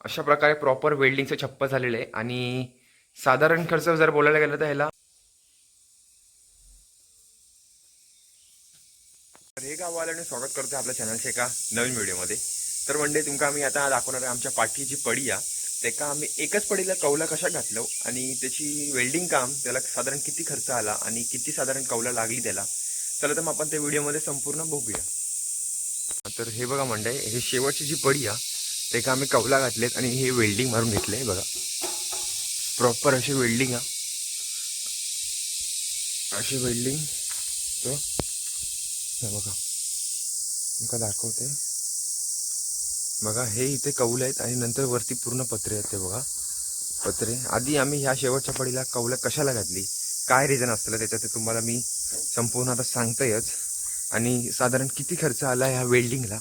अशा प्रकारे प्रॉपर वेल्डिंगचं छप्पर झालेलं आहे आणि साधारण खर्च जर बोलायला गेलं तर ह्याला हे गाववाल्याने स्वागत करतो आपल्या चॅनलच्या एका नवीन व्हिडिओमध्ये. तर म्हणजे तुमका आम्ही आता दाखवणार आहे आमच्या पाठीची पडी आहे तेका आम्ही एकच पडीला कौला कशा घातलो आणि त्याची वेल्डिंग काम त्याला साधारण किती खर्च आला आणि किती साधारण कौला लागली त्याला. चला तर मग आपण त्या व्हिडिओमध्ये संपूर्ण बघूया. तर हे बघा मंडळी, हे शेवटची जी पडी आहे तेका आम्ही कौला घातलेत आणि हे वेल्डिंग मारून घेतले. बघा प्रॉपर अशी वेल्डिंग आहे, अशी वेल्डिंग. बघा तुमका दाखवते. बघा हे इथे कौल आहेत आणि नंतर वरती पूर्ण पत्रे आहेत. ते बघा पत्रे. आधी आम्ही ह्या शेवटच्या पडीला कौलं कशाला घातली, काय रिझन असतं त्याच्यात ते तुम्हाला मी संपूर्ण आता सांगतोयच. आणि साधारण किती खर्च आला ह्या वेल्डिंगला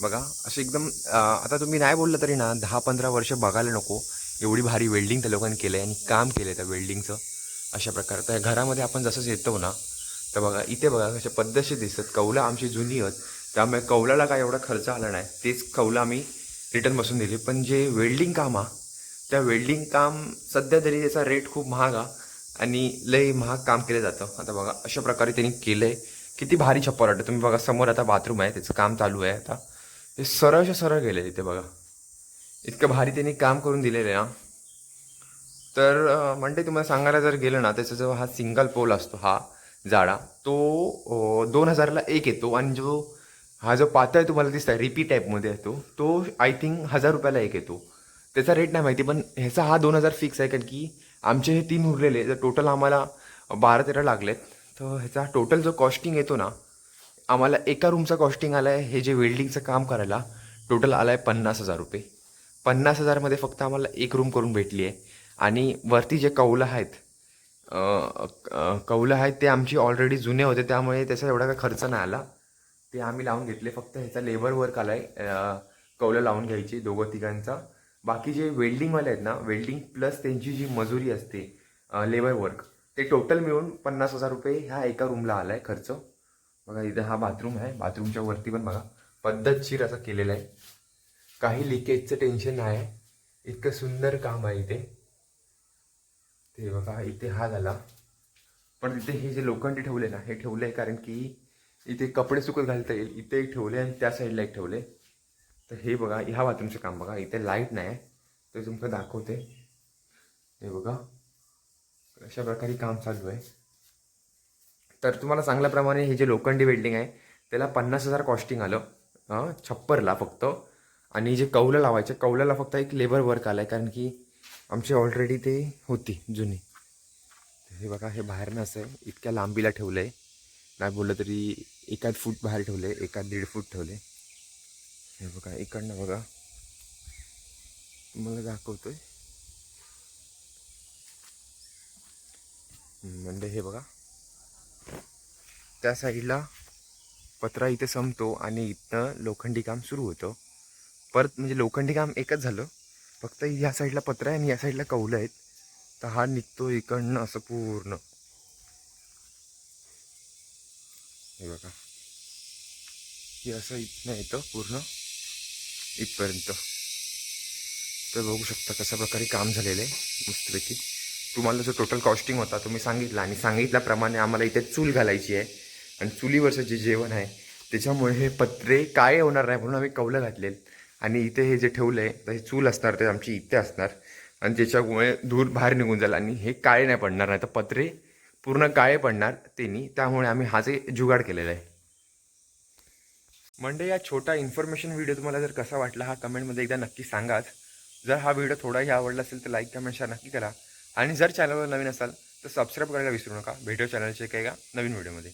बघा. असे एकदम आता तुम्ही नाही बोललं तरी ना 10-15 वर्ष बघायला नको एवढी भारी वेल्डिंग त्या लोकांनी केलं आहे आणि काम केलं आहे त्या वेल्डिंगचं. अशा प्रकारे त्या घरामध्ये आपण जसंच येतो ना तर बघा इथे बघा कशा पद्धतशीर दिसतात. कौलं आमची जुनी आहेत त्यामुळे कौलाला काय एवढा खर्च आला नाही, तेच कौलं आम्ही रिटर्न बसून दिली. पण जे वेल्डिंग काम आहे त्या वेल्डिंग काम सध्या तरी त्याचा रेट खूप महाग आहे आणि लय महाग काम केलं जातं. आता बघा अशा प्रकारे त्यांनी केलं आहे. किती भारी छप्पर वाटतं. तुम्ही बघा समोर आता बाथरूम आहे, त्याचं काम चालू आहे आता. हे सरळच्या सरळ गेले तिथे बघा. इतकं भारी त्यांनी काम करून दिलेलं आहे ना. तर म्हणजे तुम्हाला सांगायला जर गेलं ना त्याचा जो हा सिंगल पोल असतो हा जाडा तो 2000ला एक येतो आणि जो हा जो पातळ तुम्हाला दिसत आहे रिपी टाईपमध्ये येतो तो आय थिंक 1000 रुपयाला एक येतो. त्याचा रेट नाही माहिती पण ह्याचा हा 2000 फिक्स आहे. कारण की आमचे हे 3 उरलेले तर टोटल आम्हाला 12-13 लागलेत. तर ह्याचा टोटल जो कॉस्टिंग येतो ना आम्हाला एका रूमचा कॉस्टिंग आला आहे हे जे वेल्डिंगचं काम करायला टोटल आला आहे 50,000 रुपये. 50,000मध्ये फक्त आम्हाला एक रूम करून भेटली आहे. आणि वरती जे कौलं आहेत कौलं आहेत ते आमची ऑलरेडी जुने होते त्यामुळे त्याचा एवढा काही खर्च नाही आला. ते आम्ही लावून घेतले. फक्त ह्याचा लेबर वर्क आला आहे कौलं लावून घ्यायची दोघं तिघांचा. बाकी जे वेल्डिंगवाले आहेत ना वेल्डिंग प्लस त्यांची जी मजुरी असते लेबर वर्क ते टोटल मिळून 50,000 रुपये ह्या एका रूमला आला आहे खर्च. बघा इथं हा बाथरूम आहे, बाथरूमच्या वरती पण बघा पद्धतशीर असं केलेलं आहे. काही लिकेजचं टेन्शन नाही आहे. इतकं सुंदर काम आहे इथे. ते बघा इथे हा झाला. पण इथे हे जे लोखंडी ठेवले ना हे ठेवले आहे कारण की इथे कपडे सुकत घालता येईल. इथे एक ठेवले आणि त्या साईडला एक ठेवले. तर हे बघा ह्या बाथरूमचं काम बघा. इथे लाईट नाही आहे ते तुमचं दाखवते. हे बघा अशा प्रकारे काम चालू आहे. तर तुम्हाला चांगल्याप्रमाणे हे जे लोखंडी वेल्डिंग आहे त्याला 50,000 कॉस्टिंग आलं छप्परला फक्त. आणि जे कौलं लावायचं कौलाला फक्त एक लेबर वर्क आलं आहे कारण की आमची ऑलरेडी ते होती जुनी. हे बघा हे बाहेरनं असं आहे इतक्या लांबीला ठेवलं आहे. नाही बोललं तरी 1 फूट बाहेर ठेवले, 1-1.5 फूट ठेवले. हे बघा इकडनं बघा तुम्हाला दाखवतोय. म्हणजे हे बघा त्या साईडला पत्रा इथे संपतो आणि इथनं लोखंडी काम सुरू होतं. परत म्हणजे लोखंडी काम एकच झालं फक्त ह्या साईडला पत्रा आहे आणि या साईडला कौलं आहेत. तर हा निघतो इकडनं असं पूर्ण. हे बघा हे असं इथनं येतं पूर्ण इथपर्यंत. तर बघू शकता कशा प्रकारे काम झालेलं आहे मस्तपैकी. तुम्हाला जो टोटल कॉस्टिंग होता तुम्ही सांगितला आणि सांगितल्याप्रमाणे आम्हाला इथे चूल घालायची आहे आणि चुलीवरचं जे जेवण आहे त्याच्यामुळे हे पत्रे काय होणार नाही म्हणून आम्ही कौलं घातलेत. आणि इथे हे जे ठेवलं आहे तर हे चूल असणार ते आमची इथे असणार आणि त्याच्यामुळे धूर बाहेर निघून जाईल आणि हे काळे नाही पडणार. नाही तर पत्रे पूर्ण काळे पडणार त्यांनी. त्यामुळे आम्ही हा जे जुगाड केलेला आहे. म्हणजे या छोटा इन्फॉर्मेशन व्हिडिओ तुम्हाला जर कसा वाटला हा कमेंटमध्ये एकदा नक्की सांगाच. जर हा व्हिडिओ थोडाही आवडला असेल तर लाईक कमेंट शेअर नक्की करा. आणि जर चॅनलवर नवीन असाल तर सबस्क्राईब करायला विसरू नका. भेटू चॅनलचे एका नवीन व्हिडिओमध्ये.